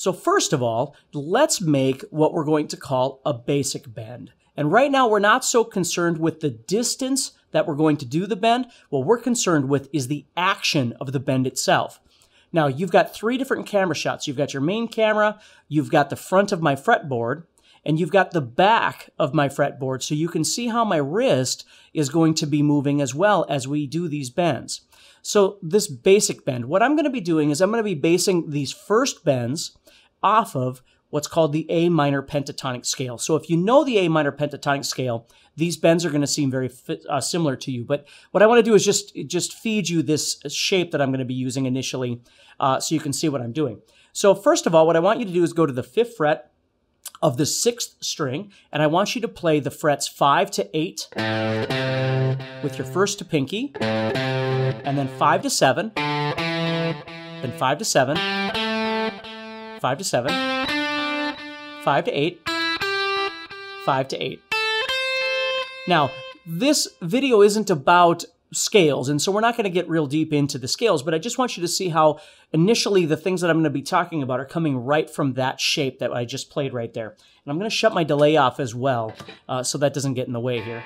So first of all, let's make what we're going to call a basic bend. And right now we're not so concerned with the distance that we're going to do the bend. What we're concerned with is the action of the bend itself. Now you've got 3 different camera shots. You've got your main camera, you've got the front of my fretboard, and you've got the back of my fretboard, so you can see how my wrist is going to be moving as well as we do these bends. So this basic bend, what I'm going to be doing is I'm going to be basing these first bends off of what's called the A minor pentatonic scale. So if you know the A minor pentatonic scale, these bends are going to seem very similar to you. But what I want to do is just feed you this shape that I'm going to be using initially so you can see what I'm doing. So first of all, what I want you to do is go to the 5th fret of the 6th string, and I want you to play the frets 5 to 8 with your first to pinky, and then 5 to 7, then 5 to 7, 5 to 7, 5 to 8, 5 to 8. Now, this video isn't about scales, and so we're not going to get real deep into the scales, but I just want you to see how initially the things that I'm going to be talking about are coming right from that shape that I just played right there. And I'm going to shut my delay off as well, so that doesn't get in the way here.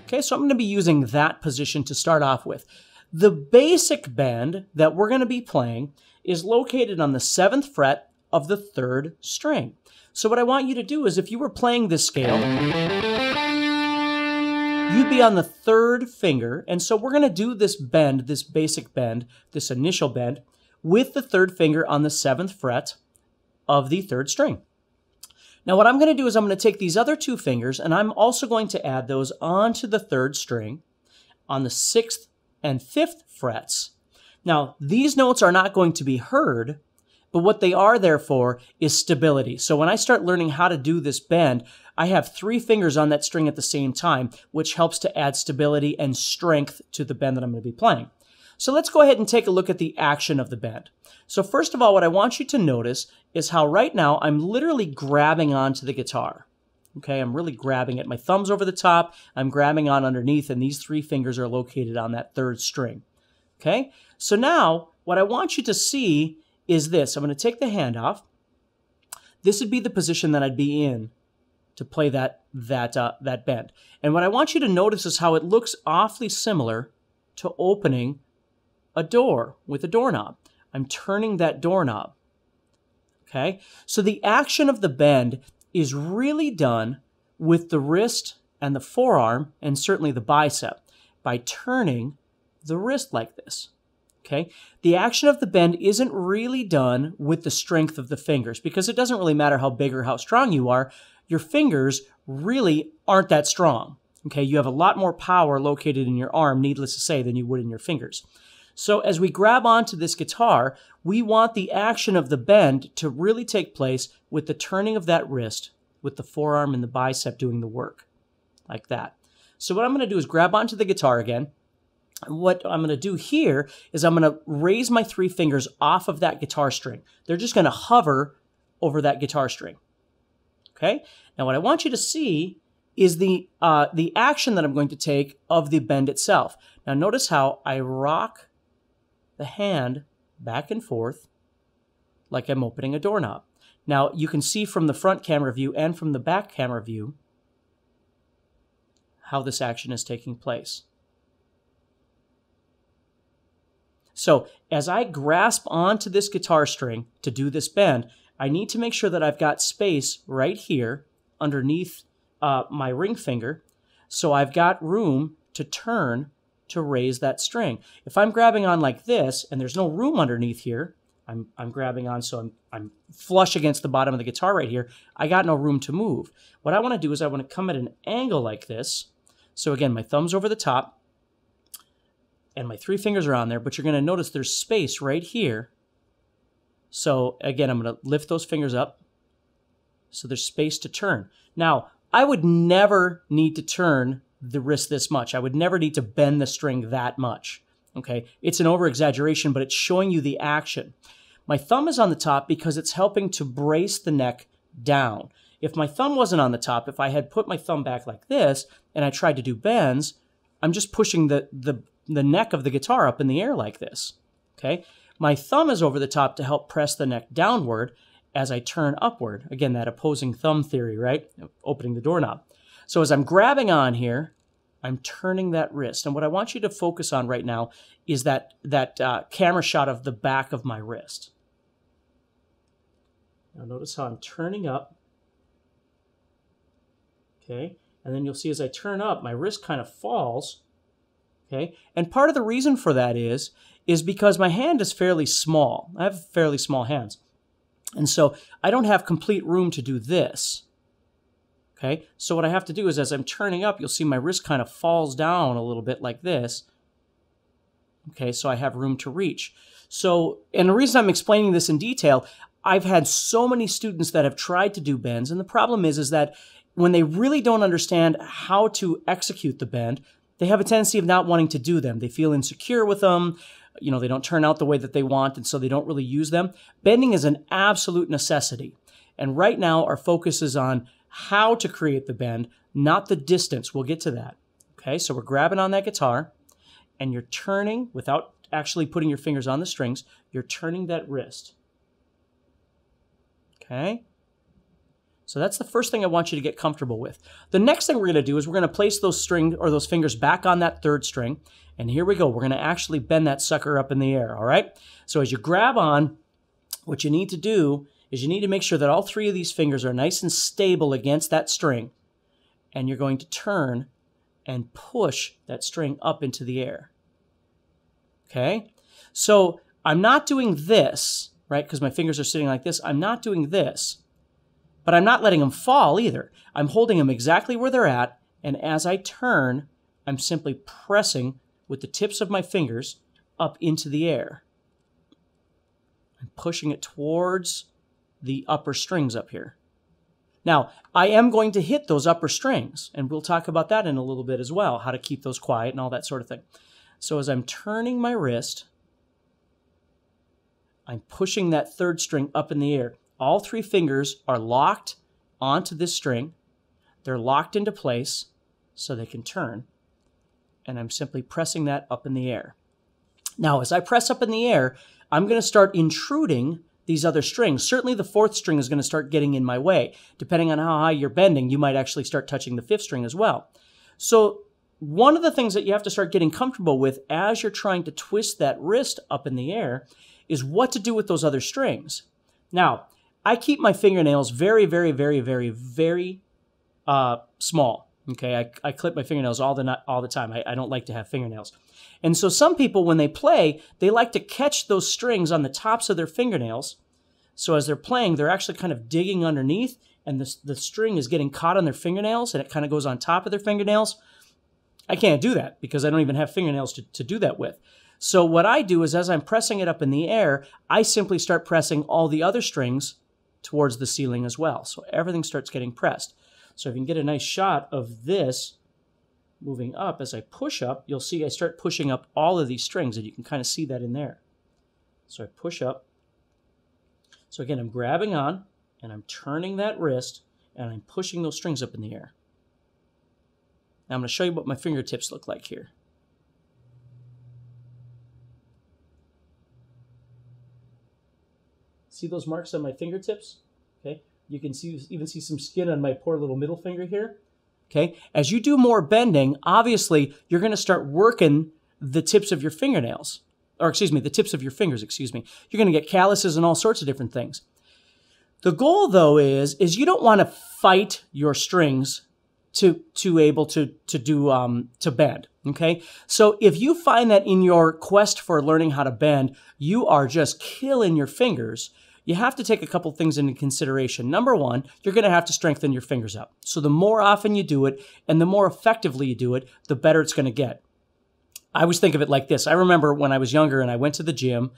Okay, so I'm going to be using that position to start off with. The basic bend that we're going to be playing is located on the 7th fret of the 3rd string. So what I want you to do is if you were playing this scale, you'd be on the 3rd finger, and so we're going to do this bend, this basic bend, this initial bend, with the 3rd finger on the 7th fret of the 3rd string. Now what I'm going to do is I'm going to take these other 2 fingers, and I'm also going to add those onto the 3rd string on the 6th and 5th frets. Now these notes are not going to be heard, but what they are there for is stability. So when I start learning how to do this bend, I have 3 fingers on that string at the same time, which helps to add stability and strength to the bend that I'm going to be playing. So let's go ahead and take a look at the action of the bend. So first of all, what I want you to notice is how right now I'm literally grabbing onto the guitar. Okay, I'm really grabbing it. My thumb's over the top, I'm grabbing on underneath, and these 3 fingers are located on that 3rd string. Okay, so now what I want you to see is this. I'm going to take the hand off. This would be the position that I'd be in to play that bend. And what I want you to notice is how it looks awfully similar to opening a door with a doorknob. I'm turning that doorknob. Okay? So the action of the bend is really done with the wrist and the forearm, and certainly the bicep, by turning the wrist like this. Okay? The action of the bend isn't really done with the strength of the fingers, because it doesn't really matter how big or how strong you are. Your fingers really aren't that strong. Okay? You have a lot more power located in your arm, needless to say, than you would in your fingers. So as we grab onto this guitar, we want the action of the bend to really take place with the turning of that wrist, with the forearm and the bicep doing the work, like that. So what I'm going to do is grab onto the guitar again. What I'm going to do here is I'm going to raise my 3 fingers off of that guitar string. They're just going to hover over that guitar string. Okay? Now what I want you to see is the action that I'm going to take of the bend itself. Now notice how I rock the hand back and forth like I'm opening a doorknob. Now you can see from the front camera view and from the back camera view how this action is taking place. So as I grasp onto this guitar string to do this bend, I need to make sure that I've got space right here underneath my ring finger, so I've got room to turn to raise that string. If I'm grabbing on like this and there's no room underneath here, I'm grabbing on so I'm flush against the bottom of the guitar right here, I got no room to move. What I want to do is I want to come at an angle like this. So again, my thumb's over the top, and my 3 fingers are on there, but you're going to notice there's space right here. So again, I'm going to lift those fingers up so there's space to turn. Now, I would never need to turn the wrist this much. I would never need to bend the string that much. Okay, it's an over-exaggeration, but it's showing you the action. My thumb is on the top because it's helping to brace the neck down. If my thumb wasn't on the top, if I had put my thumb back like this and I tried to do bends, I'm just pushing the the neck of the guitar up in the air like this, okay? My thumb is over the top to help press the neck downward as I turn upward. Again, that opposing thumb theory, right? Opening the doorknob. So as I'm grabbing on here, I'm turning that wrist. And what I want you to focus on right now is that camera shot of the back of my wrist. Now notice how I'm turning up. Okay, and then you'll see as I turn up, my wrist kind of falls. Okay, and part of the reason for that is because my hand is fairly small. I have fairly small hands. And so I don't have complete room to do this. Okay, so what I have to do is as I'm turning up, you'll see my wrist kind of falls down a little bit like this. Okay, so I have room to reach. So, and the reason I'm explaining this in detail, I've had so many students that have tried to do bends, and the problem is that when they really don't understand how to execute the bend, they have a tendency of not wanting to do them. They feel insecure with them. You know, they don't turn out the way that they want, and so they don't really use them. Bending is an absolute necessity. And right now, our focus is on how to create the bend, not the distance. We'll get to that. Okay, so we're grabbing on that guitar, and you're turning, without actually putting your fingers on the strings, you're turning that wrist. Okay? So that's the first thing I want you to get comfortable with. The next thing we're going to do is we're going to place those strings or those fingers back on that third string. And here we go. We're going to actually bend that sucker up in the air, all right? So as you grab on, what you need to do is you need to make sure that all three of these fingers are nice and stable against that string. And you're going to turn and push that string up into the air. Okay? So I'm not doing this, right? Because my fingers are sitting like this. I'm not doing this. But I'm not letting them fall either. I'm holding them exactly where they're at, and as I turn, I'm simply pressing with the tips of my fingers up into the air. I'm pushing it towards the upper strings up here. Now, I am going to hit those upper strings, and we'll talk about that in a little bit as well, how to keep those quiet and all that sort of thing. So as I'm turning my wrist, I'm pushing that third string up in the air. All three fingers are locked onto this string. They're locked into place so they can turn. And I'm simply pressing that up in the air. Now, as I press up in the air, I'm going to start intruding these other strings. Certainly the fourth string is going to start getting in my way. Depending on how high you're bending, you might actually start touching the fifth string as well. So one of the things that you have to start getting comfortable with as you're trying to twist that wrist up in the air is what to do with those other strings. Now, I keep my fingernails very, very, very, very, very small. Okay, I clip my fingernails all the time. I don't like to have fingernails. And so some people, when they play, they like to catch those strings on the tops of their fingernails. So as they're playing, they're actually kind of digging underneath, and the string is getting caught on their fingernails, and it kind of goes on top of their fingernails. I can't do that because I don't even have fingernails to do that with. So what I do is as I'm pressing it up in the air, I simply start pressing all the other strings towards the ceiling as well. So everything starts getting pressed. So if you can get a nice shot of this moving up, as I push up, you'll see I start pushing up all of these strings, and you can kind of see that in there. So I push up. So again, I'm grabbing on, and I'm turning that wrist, and I'm pushing those strings up in the air. Now I'm going to show you what my fingertips look like here. See those marks on my fingertips? Okay, you can even see some skin on my poor little middle finger here. Okay, as you do more bending, obviously you're going to start working the tips of your fingernails, or excuse me, the tips of your fingers, excuse me. You're going to get calluses and all sorts of different things. The goal, though, is you don't want to fight your strings to bend. Okay, so if you find that in your quest for learning how to bend, you are just killing your fingers, you have to take a couple things into consideration. Number one, you're going to have to strengthen your fingers up. So the more often you do it and the more effectively you do it, the better it's going to get. I always think of it like this. I remember when I was younger and I went to the gym,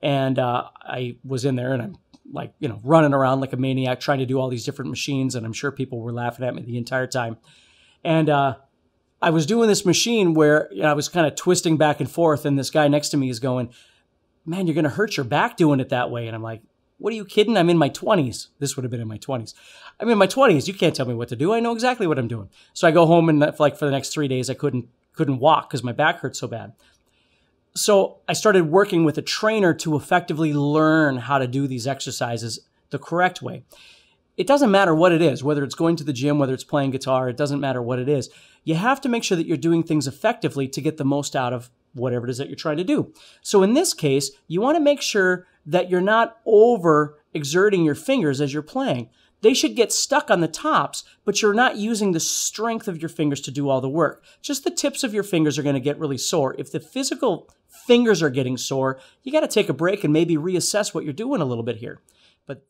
and I was in there and I'm like, you know, running around like a maniac trying to do all these different machines, and I'm sure people were laughing at me the entire time. And I was doing this machine where, you know, I was kind of twisting back and forth, and this guy next to me is going, "Man, you're going to hurt your back doing it that way." And I'm like, "What are you kidding? I'm in my 20s. This would have been in my 20s. I'm in my 20s. You can't tell me what to do. I know exactly what I'm doing." So I go home, and like for the next 3 days, I couldn't couldn't walk because my back hurt so bad. So I started working with a trainer to effectively learn how to do these exercises the correct way. It doesn't matter what it is, whether it's going to the gym, whether it's playing guitar, it doesn't matter what it is. You have to make sure that you're doing things effectively to get the most out of whatever it is that you're trying to do. So in this case, you want to make sure that you're not over exerting your fingers as you're playing. They should get stuck on the tops, but you're not using the strength of your fingers to do all the work. Just the tips of your fingers are going to get really sore. If the physical fingers are getting sore, you got to take a break and maybe reassess what you're doing a little bit here. But